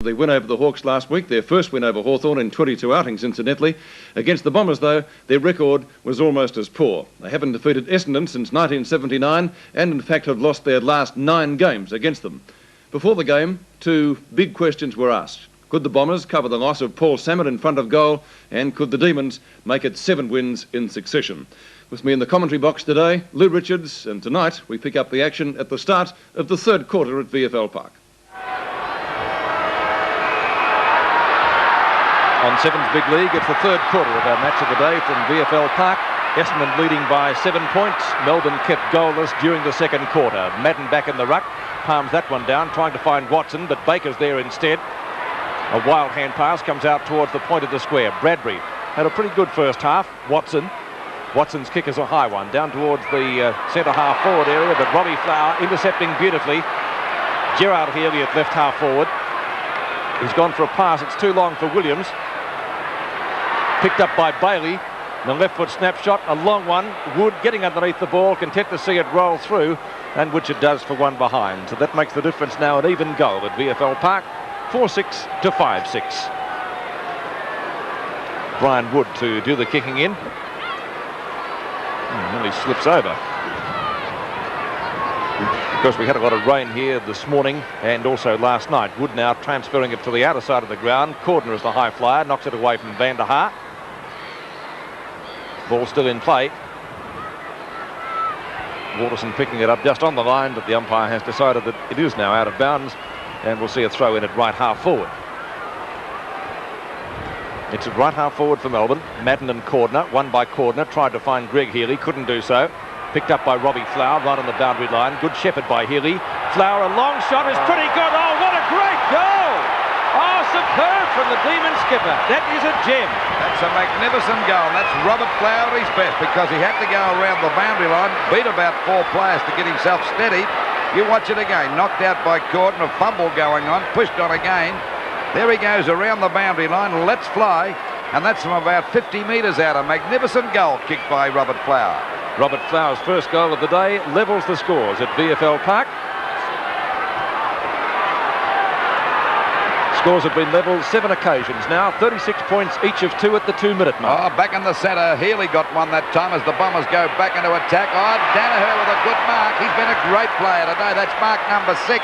The win over the Hawks last week, their first win over Hawthorn in 22 outings, incidentally. Against the Bombers, though, their record was almost as poor. They haven't defeated Essendon since 1979 and, in fact, have lost their last 9 games against them. Before the game, 2 big questions were asked. Could the Bombers cover the loss of Paul Salmon in front of goal, and could the Demons make it 7 wins in succession? With me in the commentary box today, Lou Richards, and tonight we pick up the action at the start of the third quarter at VFL Park. On Seven's Big League, it's the third quarter of our match of the day from VFL Park. Essendon leading by 7 points. Melbourne kept goalless during the second quarter. Madden back in the ruck, palms that one down, trying to find Watson, but Baker's there instead. A wild hand pass comes out towards the point of the square. Bradbury had a pretty good first half. Watson's kick is a high one, down towards the centre half forward area, but Robbie Flower intercepting beautifully. Gerard Healy at left half forward. He's gone for a pass, it's too long for Williams. Picked up by Bailey. The left foot snapshot, a long one. Wood getting underneath the ball, content to see it roll through, and which it does for one behind. So that makes the difference now an even goal at VFL Park, 4-6 to 5-6. Brian Wood to do the kicking in. Nearly slips over. Because we had a lot of rain here this morning and also last night. Wood now transferring it to the outer side of the ground. Cordner is the high flyer, knocks it away from Van der Haar. Ball still in play. Waterson picking it up just on the line, but the umpire has decided that it is now out of bounds, and we'll see a throw in at right half forward. It's at right half forward for Melbourne. Madden and Cordner, won by Cordner, tried to find Greg Healy, couldn't do so. Picked up by Robbie Flower right on the boundary line. Good shepherd by Healy. Flower, a long shot is pretty good. Oh, what a great goal! Oh, superb from the Demon skipper. That is a gem. That's a magnificent goal. That's Robert Flower at his best, because he had to go around the boundary line, beat about 4 players to get himself steady. You watch it again. Knocked out by Cordner, a fumble going on, pushed on again. There he goes around the boundary line, lets fly, and that's from about 50 metres out. A magnificent goal kicked by Robert Flower. Robert Flower's first goal of the day levels the scores at VFL Park. Scores have been levelled 7 occasions now, 36 points each of 2 at the 2-minute mark. Oh, back in the centre, Healy got one that time as the Bombers go back into attack. Oh, Danaher with a good mark. He's been a great player today. That's mark number 6.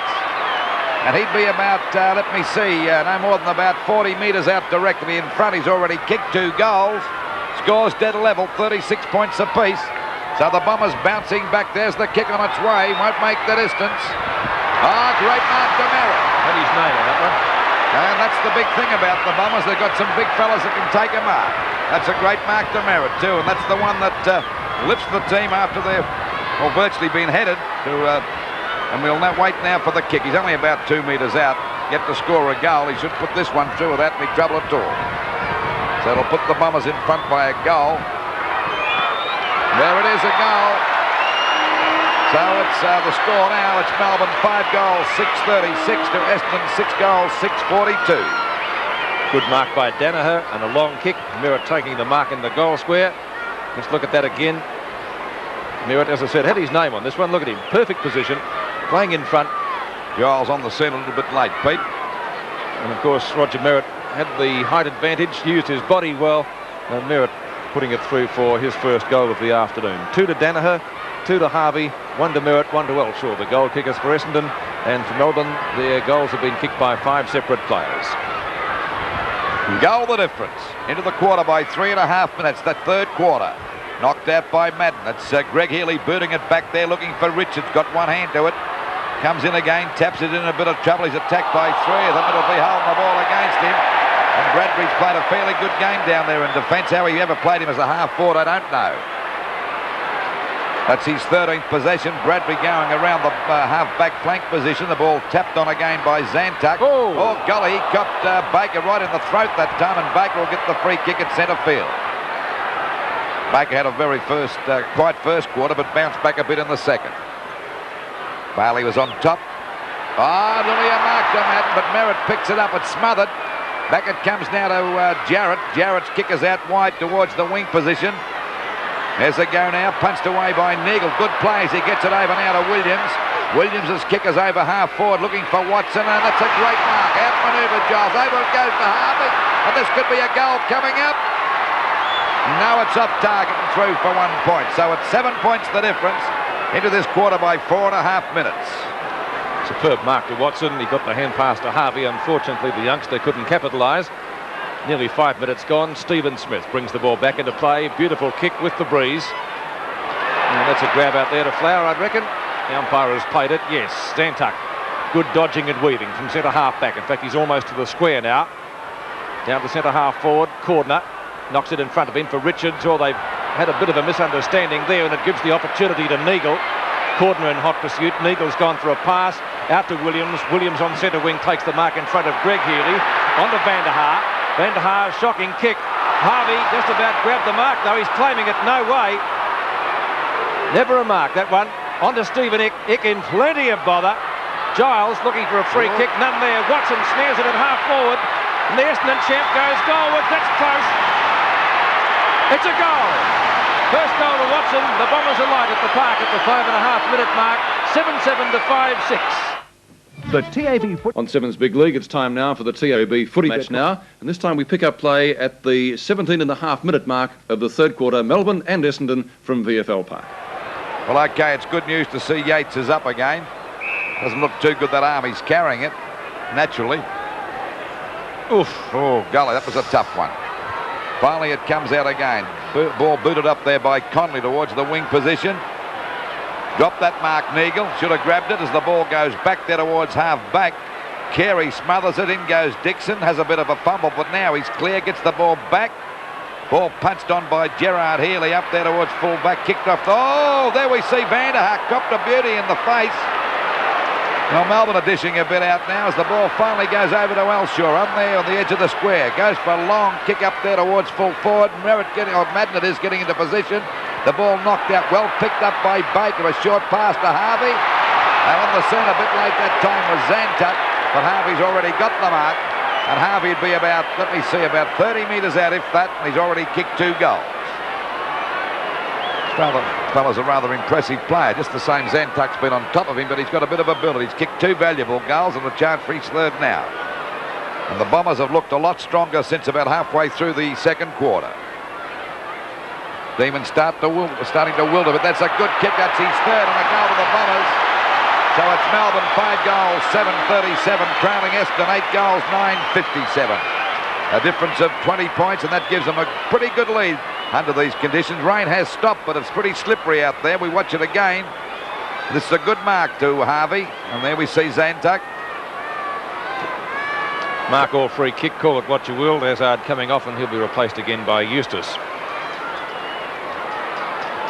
And he'd be about, let me see, no more than about 40 metres out directly in front. He's already kicked 2 goals. Scores dead level, 36 points apiece. So the Bombers bouncing back. There's the kick on its way. Won't make the distance. Oh, great mark to Merritt. Had his name on that one. And that's the big thing about the Bombers. They've got some big fellas that can take a mark. That's a great mark to Merritt, too. And that's the one that lifts the team after they've virtually been headed to... and we'll now wait now for the kick. He's only about 2 metres out. Get to score a goal. He should put this one through without any trouble at all. So it'll put the Bombers in front by a goal. There it is, a goal. So it's the score now. It's Melbourne 5 goals, 6:36 to Essendon 6 goals, 6:42. Good mark by Danaher and a long kick. Merritt taking the mark in the goal square. Let's look at that again. Merritt, as I said, had his name on this one. Look at him. Perfect position. Playing in front. Giles on the scene a little bit late, Pete. And, of course, Roger Merritt had the height advantage, used his body well. And Merritt putting it through for his first goal of the afternoon. 2 to Danaher, 2 to Harvey, 1 to Merritt, 1 to Elshaw, the goal kickers for Essendon. And for Melbourne, their goals have been kicked by 5 separate players. Goal the difference. Into the quarter by 3.5 minutes, the third quarter. Knocked out by Madden. It's Greg Healy booting it back there, looking for Richards. Got one hand to it. Comes in again, taps it in a bit of trouble. He's attacked by 3 of them. It'll be holding the ball against him. And Bradbury's played a fairly good game down there in defence. How he ever played him as a half-forward, I don't know. That's his 13th possession. Bradbury going around the half-back flank position. The ball tapped on again by Zantuck. Oh, golly, he copped Baker right in the throat that time, and Baker will get the free kick at centre field. Baker had a very quiet first quarter, but bounced back a bit in the second. Bailey was on top. Oh, nearly a mark on that, but Merritt picks it up. It's smothered. Back it comes now to Jarrett. Jarrett's kick is out wide towards the wing position. There's a go now, punched away by Neagle. Good plays. He gets it over now to Williams. Williams' kick is over half forward, looking for Watson, and that's a great mark. Outmanoeuvred Giles. Over it goes to Harvey, and this could be a goal coming up. No, it's off target and through for 1 point. So it's 7 points the difference into this quarter by 4.5 minutes. Superb mark to Watson. He got the hand pass to Harvey. Unfortunately, the youngster couldn't capitalise. Nearly 5 minutes gone. Stephen Smith brings the ball back into play. Beautiful kick with the breeze. And that's a grab out there to Flower, I'd reckon. The umpire has played it. Yes, Zantuck. Good dodging and weaving from centre half back. In fact, he's almost to the square now. Down to centre half forward. Cordner knocks it in front of him for Richards. Or they've had a bit of a misunderstanding there, and it gives the opportunity to Neagle. Cordner in hot pursuit. Neagle's gone for a pass out to Williams. Williams on centre wing takes the mark in front of Greg Healy. On to Van der Haar. Van der Haar, shocking kick. Harvey just about grabbed the mark, though. He's claiming it. No way. Never a mark, that one. On to Stephen Ick. Ick in plenty of bother. Giles looking for a free kick. None there. Watson snares it at half forward. And the Essendon champ goes goalward. That's close. It's a goal. First goal to Watson. The Bombers are light at the park at the 5.5-minute mark. 7-7 to 5-6. The TAB foot On Sevens Big League, it's time now for the TAB footy match now. And this time we pick up play at the 17.5-minute mark of the third quarter. Melbourne and Essendon from VFL Park. Well, OK, it's good news to see Yates is up again. Doesn't look too good, that arm. He's carrying it, naturally. Oof. Oh, golly, that was a tough one. Finally, it comes out again. Ball booted up there by Conley towards the wing position. Dropped that mark, Neagle. Should have grabbed it as the ball goes back there towards half back. Carey smothers it. In goes Dixon. Has a bit of a fumble, but now he's clear. Gets the ball back. Ball punched on by Gerard Healy up there towards full back. Kicked off. Oh, there we see Van der Haar copped a beauty in the face. Well, Melbourne are dishing a bit out now as the ball finally goes over to Elshaw on there on the edge of the square. Goes for a long kick up there towards full forward. Madnett is getting into position. The ball knocked out, well picked up by Baker. A short pass to Harvey. And on the scene a bit late that time was Zantuck, but Harvey's already got the mark. And Harvey'd be about, let me see, about 30 metres out, if that, and he's already kicked 2 goals. Fella's a rather impressive player. Just the same, Zantuck's been on top of him, but he's got a bit of ability. He's kicked 2 valuable goals and a chance for his third now. And the Bombers have looked a lot stronger since about halfway through the second quarter. Demons starting to wilder, but that's a good kick. That's his third and a goal to the Bombers. So it's Melbourne 5 goals, 7:37, crowning Essendon 8 goals, 9:57. A difference of 20 points, and that gives them a pretty good lead under these conditions. Rain has stopped, but it's pretty slippery out there. We watch it again. This is a good mark to Harvey, and there we see Zantuck. Mark or free kick, call it what you will. Hazard coming off, and he'll be replaced again by Eustace.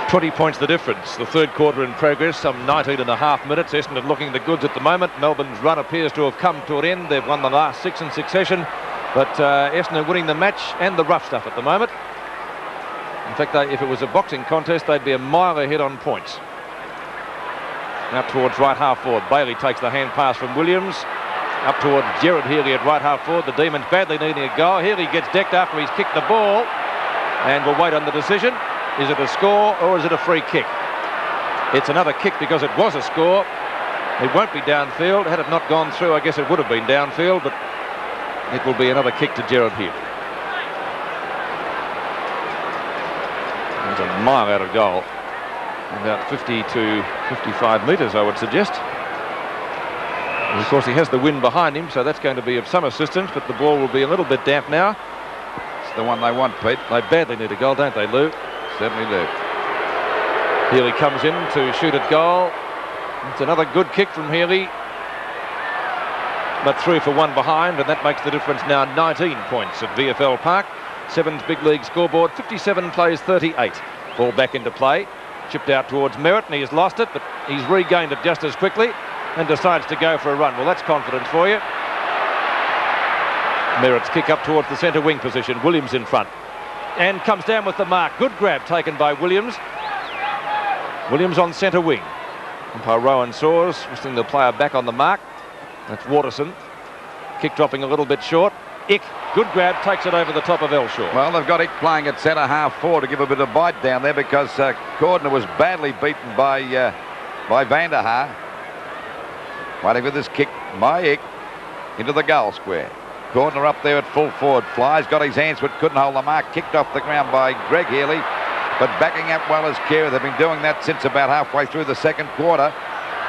20 points the difference. The third quarter in progress, some 19.5 minutes. Essendon looking the goods at the moment. Melbourne's run appears to have come to an end. They've won the last 6 in succession, but Essendon winning the match and the rough stuff at the moment. In fact, if it was a boxing contest, they'd be a mile ahead on points. Out towards right half forward. Bailey takes the hand pass from Williams. Up towards Gerard Healy at right half forward. The Demons badly needing a goal. Healy gets decked after he's kicked the ball, and we'll wait on the decision. Is it a score or is it a free kick? It's another kick because it was a score. It won't be downfield. Had it not gone through, I guess it would have been downfield, but it will be another kick to Gerard Healy. It's a mile out of goal. About 50 to 55 metres, I would suggest. And of course, he has the wind behind him, so that's going to be of some assistance, but the ball will be a little bit damp now. It's the one they want, Pete. They badly need a goal, don't they, Lou? Certainly do. Healy comes in to shoot at goal. It's another good kick from Healy, but through for 1 behind, and that makes the difference now 19 points at VFL Park. Sevens Big League scoreboard, 57 plays 38. Ball back into play. Chipped out towards Merritt, and he has lost it, but he's regained it just as quickly and decides to go for a run. Well, that's confidence for you. Merritt's kick up towards the centre wing position. Williams in front. And comes down with the mark. Good grab taken by Williams. Williams on centre wing. Umpire Rowan Soares whisking the player back on the mark. That's Waterson. Kick dropping a little bit short. Ick, good grab, takes it over the top of Elshaw. Well, they've got Ick playing at centre half forward to give a bit of bite down there because Cordner was badly beaten by Van der Haar. Waiting for this kick. Mike into the goal square. Gordner up there at full forward. Flies, got his hands but couldn't hold the mark. Kicked off the ground by Greg Healy. But backing up well as Carey. They've been doing that since about halfway through the second quarter.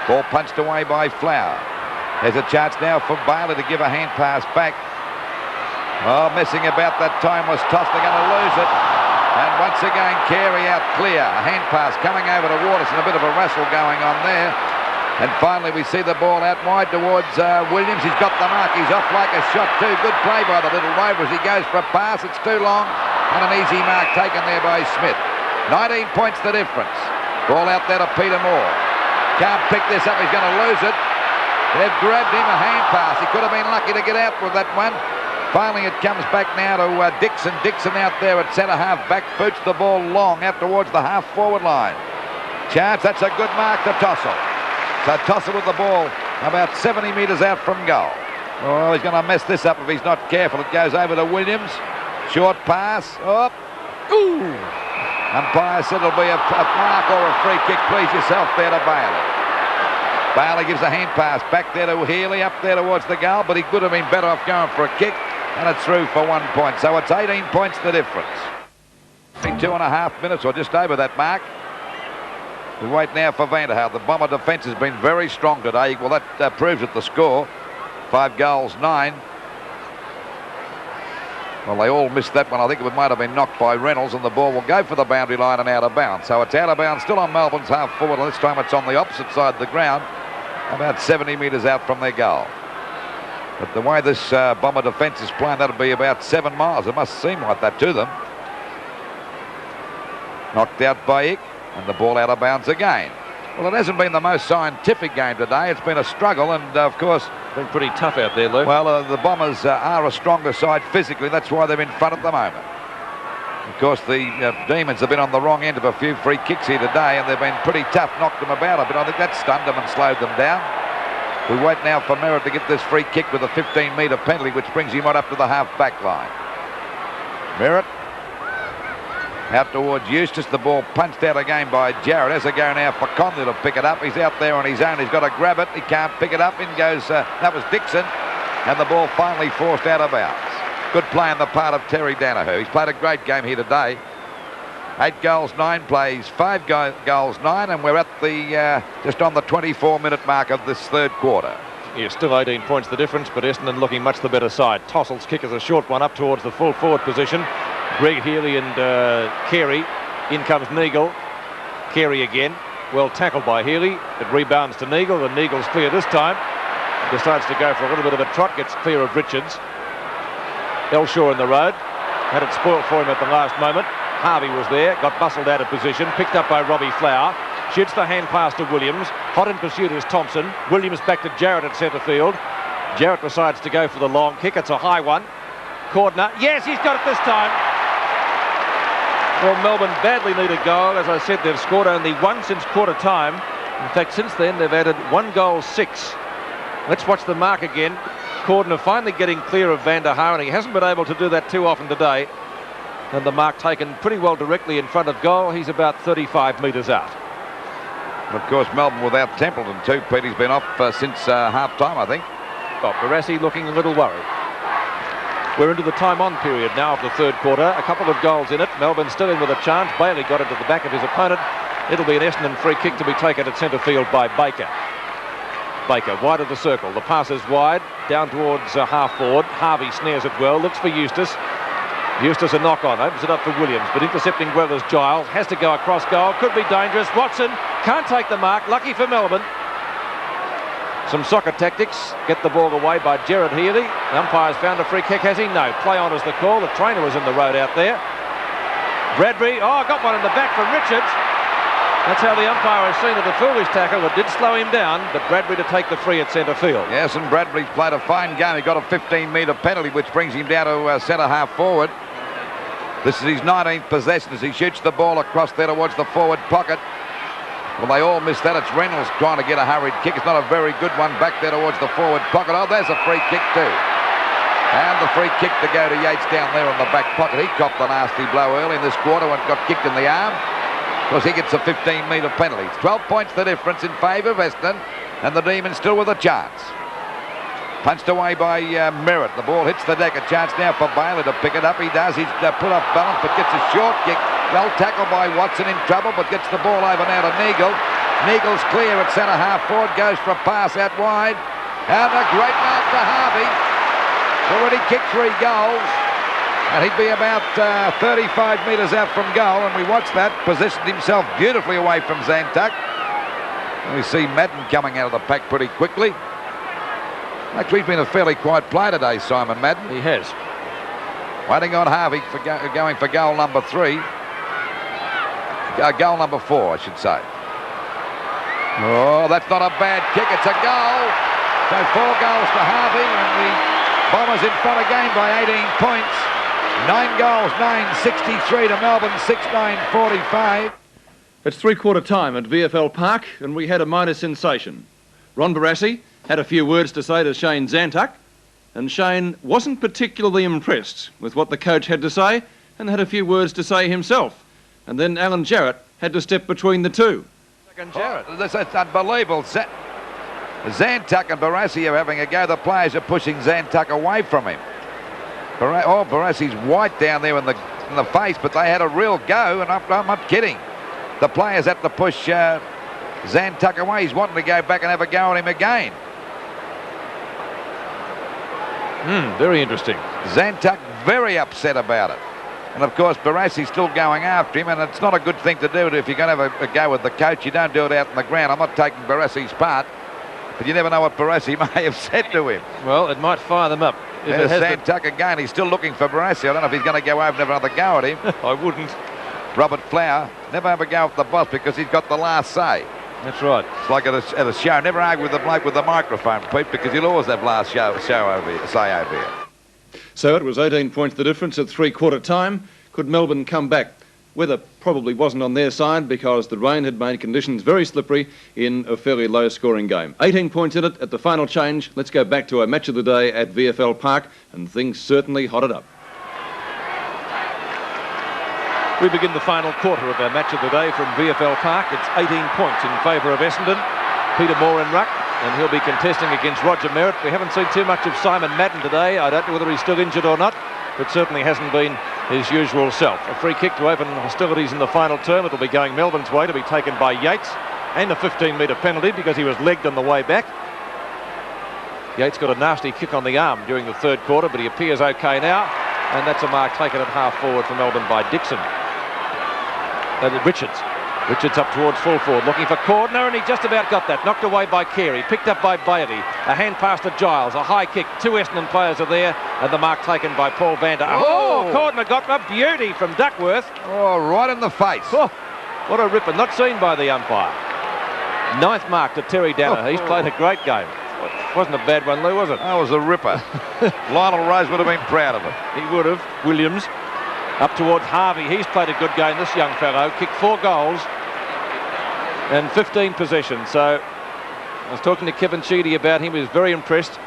Ball punched away by Flower. There's a chance now for Bailey to give a hand pass back. Oh, messing about that time was tough. They're going to lose it. And once again, Carey out clear. A hand pass coming over to Waterson. A bit of a wrestle going on there. And finally, we see the ball out wide towards Williams. He's got the mark. He's off like a shot too. Good play by the little rover as he goes for a pass. It's too long. And an easy mark taken there by Smith. 19 points the difference. Ball out there to Peter Moore. Can't pick this up. He's going to lose it. They've grabbed him. A hand pass. He could have been lucky to get out with that one. Finally, it comes back now to Dixon. Dixon out there at centre half back. Boots the ball long out towards the half forward line. Chance. That's a good mark to Tossell. So Tossell with the ball about 70 metres out from goal. Oh, he's going to mess this up if he's not careful. It goes over to Williams. Short pass. Up. Ooh. Umpire said it'll be a mark or a free kick. Please yourself there to Bailey. Bailey gives a hand pass back there to Healy, up there towards the goal, but he could have been better off going for a kick, and it's through for 1 point. So it's 18 points the difference. 2.5 minutes or just over that mark. We wait now for Vanderhaal. The Bomber defence has been very strong today. Well, that proves it, the score. 5 goals, 9. Well, they all missed that one. I think it might have been knocked by Reynolds, and the ball will go for the boundary line and out of bounds. So it's out of bounds, still on Melbourne's half forward, and this time it's on the opposite side of the ground, about 70 metres out from their goal. But the way this Bomber defence is playing, that'll be about 7 miles. It must seem like that to them. Knocked out by Ick, and the ball out of bounds again. Well, it hasn't been the most scientific game today. It's been a struggle, and of course, been pretty tough out there, Lou. Well, the Bombers are a stronger side physically. That's why they're in front at the moment. Of course, the Demons have been on the wrong end of a few free kicks here today, and they've been pretty tough, knocked them about a bit. I think that stunned them and slowed them down. We wait now for Merritt to get this free kick with a 15-metre penalty, which brings him right up to the half-back line. Merritt out towards Eustace. The ball punched out again by Jarrett. Has a go now for Conley to pick it up. He's out there on his own. He's got to grab it. He can't pick it up. In goes, that was Dixon. And the ball finally forced out of bounds. Good play on the part of Terry Danaher. He's played a great game here today. 8 goals, 9 plays, 5 goals, 9, and we're at the just on the 24-minute mark of this third quarter. Yeah, still 18 points the difference, but Essendon looking much the better side. Tossell's kick is a short one up towards the full forward position. Greg Healy and Carey. In comes Neagle. Carey again. Well tackled by Healy. It rebounds to Neagle, and Neagle's clear this time. Decides to go for a little bit of a trot. Gets clear of Richards. Elshaw in the road. Had it spoilt for him at the last moment. Harvey was there. Got bustled out of position. Picked up by Robbie Flower. Shoots the hand pass to Williams. Hot in pursuit is Thompson. Williams back to Jarrett at centre field. Jarrett decides to go for the long kick. It's a high one. Cordner. Yes, he's got it this time. Well, Melbourne badly need a goal. As I said, they've scored only 1 since quarter time. In fact, since then, they've added 1 goal, 6. Let's watch the mark again. Cordner finally getting clear of Vanderhaal, and he hasn't been able to do that too often today. And the mark taken pretty well directly in front of goal. He's about 35 metres out. Of course, Melbourne without Templeton too, Pete. He's been off since half-time, I think. Oh, Barassi looking a little worried. We're into the time-on period now of the third quarter. A couple of goals in it. Melbourne still in with a chance. Bailey got into the back of his opponent. It'll be an Essendon free kick to be taken at centre field by Baker. Baker wide of the circle. The pass is wide, down towards half-forward. Harvey snares it well, looks for Eustace. Eustace a knock-on, opens it up for Williams, but intercepting well is Giles. Has to go across goal, could be dangerous. Watson can't take the mark, lucky for Melbourne. Some soccer tactics, get the ball away by Gerard Healy. The umpire's found a free kick, has he? No. Play on is the call. The trainer was in the road out there. Bradbury, got one in the back from Richards. That's how the umpire has seen it, a foolish tackle that did slow him down, but Bradbury to take the free at centre field. Yes, and Bradbury's played a fine game. He got a 15-metre penalty, which brings him down to centre half forward. This is his 19th possession as he shoots the ball across there towards the forward pocket. Well, they all missed that. It's Reynolds trying to get a hurried kick. It's not a very good one back there towards the forward pocket. Oh, there's a free kick too. And the free kick to go to Yates down there on the back pocket. He copped a nasty blow early in this quarter and got kicked in the arm. Because he gets a 15-metre penalty. It's 12 points the difference in favour of Essendon. And the Demons still with a chance. Punched away by Merritt. The ball hits the deck. A chance now for Bailey to pick it up. He does. He's put off balance, but gets a short kick. Well tackled by Watson, in trouble, but gets the ball over now to Neagle. Neagle's clear at centre half forward. Goes for a pass out wide. And a great mark to Harvey. Already kicked 3 goals. And he'd be about 35 metres out from goal. And we watched that. Positioned himself beautifully away from Zantuck. And we see Madden coming out of the pack pretty quickly. Actually, he's been a fairly quiet player today, Simon Madden. He has. Waiting on Harvey for going for goal number 3. Goal number 4, I should say. Oh, that's not a bad kick. It's a goal. So 4 goals to Harvey, and the Bombers in front again by 18 points. 9 goals, 9-63 to Melbourne, 6-9-45. It's three-quarter time at VFL Park, and we had a minor sensation. Ron Barassi had a few words to say to Shane Zantuck, and Shane wasn't particularly impressed with what the coach had to say, and had a few words to say himself. And then Alan Jarrett had to step between the two. Jarrett. That's unbelievable. Zantuck and Barassi are having a go. The players are pushing Zantuck away from him. Barassi's white down there in the face, but they had a real go, and I'm not kidding. The players had to push Zantuck away. He's wanting to go back and have a go at him again. Very interesting. Zantuck very upset about it. And of course Barassi's still going after him, and it's not a good thing to do. If you're going to have a go with the coach, you don't do it out in the ground. I'm not taking Barassi's part, but you never know what Barassi may have said to him. Well, it might fire them up. There's Zantuck again. He's still looking for Barassi. I don't know if he's going to go over and have another go at him. I wouldn't. Robert Flower, never have a go at the boss because he's got the last say. That's right. It's like at a show. Never argue with the bloke with the microphone, Pete, because you'll always have last say over here. So it was 18 points the difference at three-quarter time. Could Melbourne come back? Weather probably wasn't on their side because the rain had made conditions very slippery in a fairly low-scoring game. 18 points in it at the final change. Let's go back to our match of the day at VFL Park, and things certainly hotted up. We begin the final quarter of our match of the day from VFL Park. It's 18 points in favour of Essendon. Peter Moore in ruck, and he'll be contesting against Roger Merritt. We haven't seen too much of Simon Madden today. I don't know whether he's still injured or not, but certainly hasn't been his usual self. A free kick to open hostilities in the final term. It'll be going Melbourne's way, to be taken by Yates, and a 15-metre penalty because he was legged on the way back. Yates got a nasty kick on the arm during the third quarter, but he appears okay now, and that's a mark taken at half forward for Melbourne by Dixon. Richards up towards full forward, looking for Cordner, and he just about got that. Knocked away by Carey, picked up by Bailey. A hand pass to Giles, a high kick. 2 Essendon players are there, and the mark taken by Paul Vander. Oh, Cordner got a beauty from Duckworth. Oh, right in the face. Oh, what a ripper, not seen by the umpire. 9th mark to Terry Downer. He's played a great game. Wasn't a bad one, Lou, was it? That was a ripper. Lionel Rose would have been proud of it. He would have. Williams up towards Harvey. He's played a good game, this young fellow. Kicked 4 goals and 15 possessions. So I was talking to Kevin Sheedy about him. He was very impressed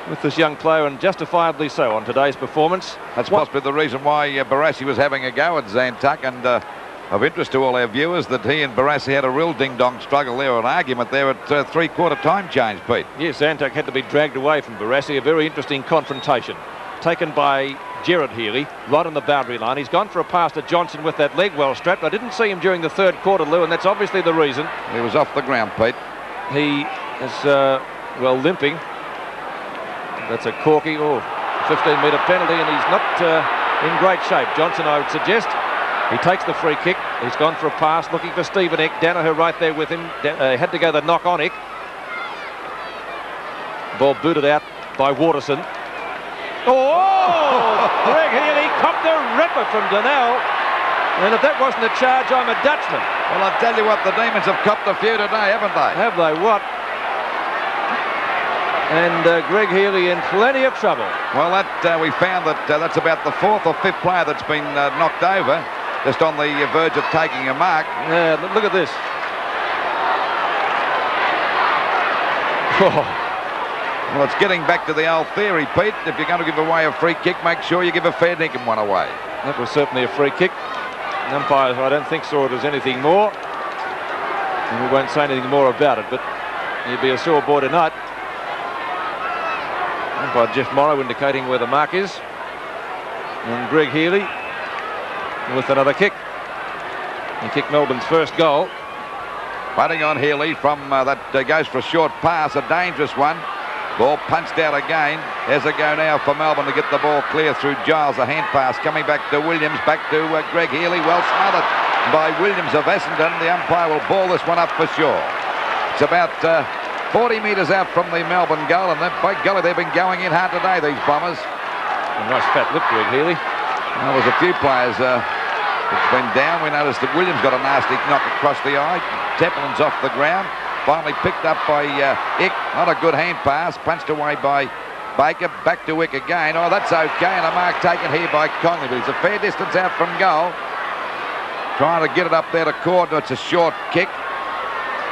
with this young player, and justifiably so on today's performance. That's possibly the reason why Barassi was having a go at Zantuck, and of interest to all our viewers that he and Barassi had a real ding-dong struggle there, an argument there at three-quarter time change, Pete. Yes, Zantuck had to be dragged away from Barassi. A very interesting confrontation. Taken by Gerard Healy, right on the boundary line. He's gone for a pass to Johnson with that leg well strapped. I didn't see him during the third quarter, Lou, and that's obviously the reason. He was off the ground, Pete. He is, well, limping. That's a corky. Oh, 15-metre penalty, and he's not in great shape. Johnson, I would suggest. He takes the free kick. He's gone for a pass, looking for Stephen Eck. Danaher right there with him. Had to go the knock on Eck. Ball booted out by Waterson. Oh! Greg Healy copped a ripper from Donnell. And if that wasn't a charge, I'm a Dutchman. Well, I'll tell you what, the Demons have copped a few today, haven't they? Have they? What? And Greg Healy in plenty of trouble. Well, we found that that's about the 4th or 5th player that's been knocked over, just on the verge of taking a mark. Yeah, look at this. Oh. Well, it's getting back to the old theory, Pete. If you're going to give away a free kick, make sure you give a fair dinkum one away. That was certainly a free kick. The umpire, I don't think, saw it as anything more. And we won't say anything more about it, but he'd be a sore boy tonight. And by Jeff Morrow indicating where the mark is. And Greg Healy with another kick. He kicked Melbourne's first goal. Running on Healy from that goes for a short pass, a dangerous one. Ball punched out again. There's a go now for Melbourne to get the ball clear through Giles. A hand pass coming back to Williams, back to Greg Healy. Well smothered by Williams of Essendon. The umpire will ball this one up for sure. It's about 40 metres out from the Melbourne goal, and by golly, they've been going in hard today, these Bombers. A nice fat lip, Greg Healy. There was a few players it's been down. We noticed that Williams got a nasty knock across the eye. Teplin's off the ground. Finally picked up by Ick. Not a good hand pass. Punched away by Baker. Back to Ick again. Oh, that's okay. And a mark taken here by Conley. But he's a fair distance out from goal. Trying to get it up there to Cordner. It's a short kick.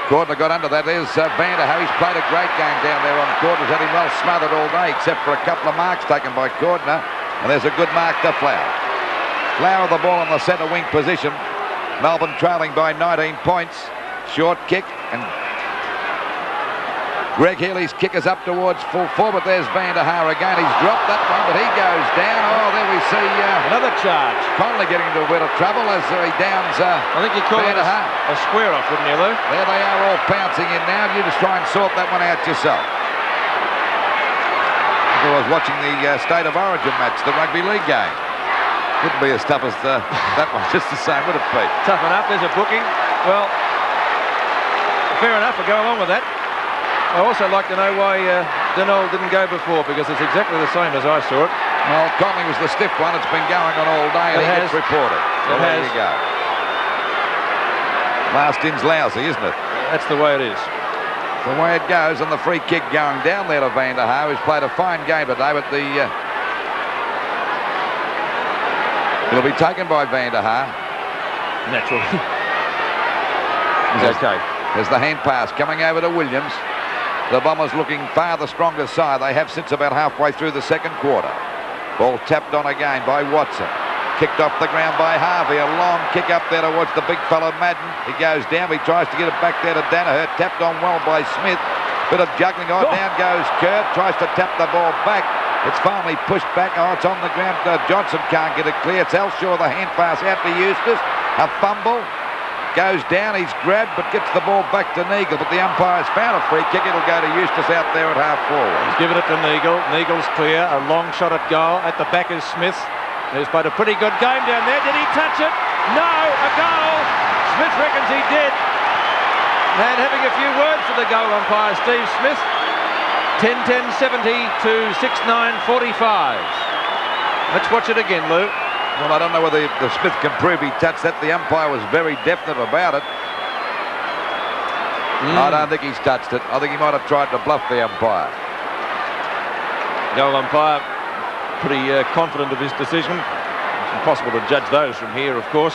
Cordner got under that. There's Vanderhoe. He's played a great game down there on Cordner's had him well smothered all day, except for a couple of marks taken by Cordner. And there's a good mark to Flower. Flower the ball on the centre wing position. Melbourne trailing by 19 points. Short kick, and Greg Healy's kick is up towards full forward. There's Vanderhaar again. He's dropped that one, but he goes down. Oh, there we see another charge. Conley getting into a bit of trouble as he downs I think you call it a square off, wouldn't you, Lou? There they are all pouncing in now. You just try and sort that one out yourself. I was watching the State of Origin match, the rugby league game. Wouldn't be as tough as that one, just the same, would it, Pete? Tough enough. There's a booking. Well, fair enough. I'll go along with that. I also like to know why Denol didn't go before, because it's exactly the same as I saw it. Well, Conley was the stiff one. It's been going on all day, and he gets reported. So there you go. Last in's lousy, isn't it? That's the way it is. The way it goes, and the free kick going down there to Vanderhaar, who's played a fine game today, but it'll be taken by Vanderhaar. Naturally. He's okay. There's the hand pass coming over to Williams. The Bombers looking far the stronger side. They have since about halfway through the second quarter. Ball tapped on again by Watson. Kicked off the ground by Harvey. A long kick up there towards the big fellow Madden. He goes down. He tries to get it back there to Danaher. Tapped on well by Smith. Bit of juggling. Oh, down goes Kerr. Tries to tap the ball back. It's finally pushed back. Oh, it's on the ground. Johnson can't get it clear. It's Elshaw, the hand pass out to Eustace. A fumble. Goes down. He's grabbed, but gets the ball back to Neagle. But the umpire's found a free kick. It'll go to Eustace out there at half forward. He's given it to Neagle. Neagle's clear. A long shot at goal. At the back is Smith. He's played a pretty good game down there. Did he touch it? No. A goal. Smith reckons he did. And having a few words for the goal umpire, Steve Smith. 10-10-70 to 6-9-45. Let's watch it again, Lou. Well, I don't know whether the Smith can prove he touched that. The umpire was very definite about it. I don't think he's touched it. I think he might have tried to bluff the umpire. Goal umpire pretty confident of his decision. It's impossible to judge those from here, of course.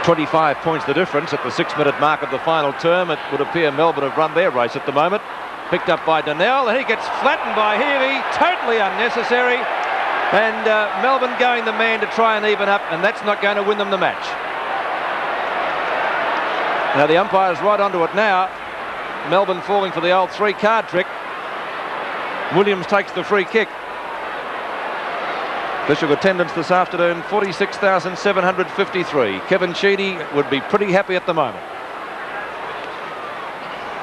25 points the difference at the 6-minute mark of the final term. It would appear Melbourne have run their race at the moment. Picked up by Donnell, and he gets flattened by Healy. Totally unnecessary. And Melbourne going the man to try and even up, and that's not going to win them the match. Now the umpire's right onto it now. Melbourne falling for the old 3-card trick. Williams takes the free kick. Official attendance this afternoon, 46,753. Kevin Sheedy would be pretty happy at the moment.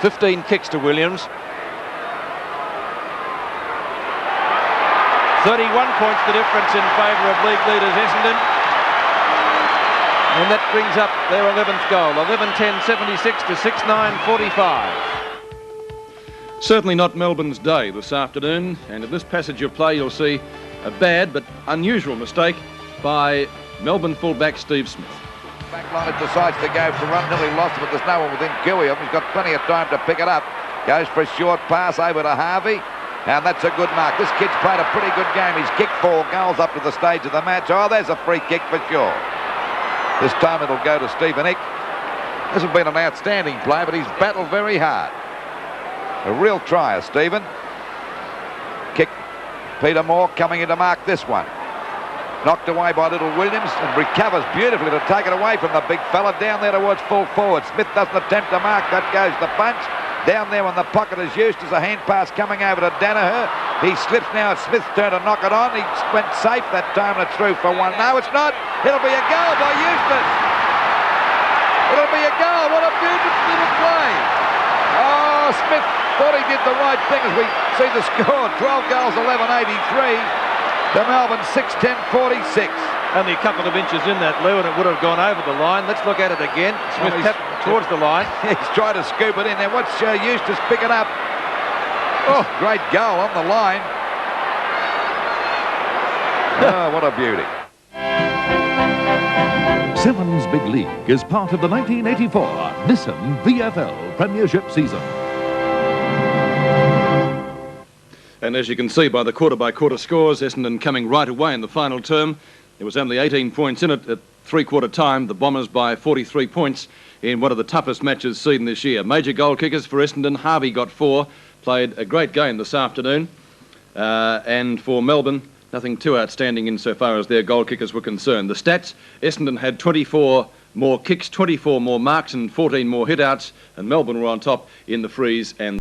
15 kicks to Williams. 31 points the difference in favour of league leaders Essendon. And that brings up their 11th goal. 11-10-76 to 6-9-45. Certainly not Melbourne's day this afternoon, and in this passage of play you'll see a bad but unusual mistake by Melbourne fullback Steve Smith. Backline decides to go for a run, nearly lost it, but there's no one within cue of him. He's got plenty of time to pick it up. Goes for a short pass over to Harvey, and that's a good mark. This kid's played a pretty good game. He's kicked 4 goals up to the stage of the match. Oh, there's a free kick for sure. This time it'll go to Stephen Ick. Hasn't been an outstanding play, but he's battled very hard. A real trier, Stephen. Kick. Peter Moore coming in to mark this one. Knocked away by little Williams and recovers beautifully to take it away from the big fella. Down there towards full forward. Smith doesn't attempt to mark. That goes the punch. Down there when the pocket is used as a hand pass coming over to Danaher. He slips now. It's Smith's turn to knock it on. He went safe that time and it's through for one. No, it's not. It'll be a goal by Eustace. It'll be a goal. What a beautiful little play. Oh, Smith thought he did the right thing as we see the score. 12 goals, 11-83. To Melbourne, 6-10-46. Only a couple of inches in that, Lou, and it would have gone over the line. Let's look at it again. Smith tapped towards the line. He's trying to scoop it in there. What's Eustace pick it up? Oh, great goal on the line. Oh, what a beauty. Sevens Big League is part of the 1984 Nissan VFL Premiership season. And as you can see by the quarter-by-quarter scores, Essendon coming right away in the final term. There was only 18 points in it at three-quarter time. The Bombers by 43 points in one of the toughest matches seen this year. Major goal kickers for Essendon. Harvey got 4. Played a great game this afternoon. And for Melbourne, nothing too outstanding insofar as their goal kickers were concerned. The stats, Essendon had 24 more kicks, 24 more marks and 14 more hit-outs. And Melbourne were on top in the frees and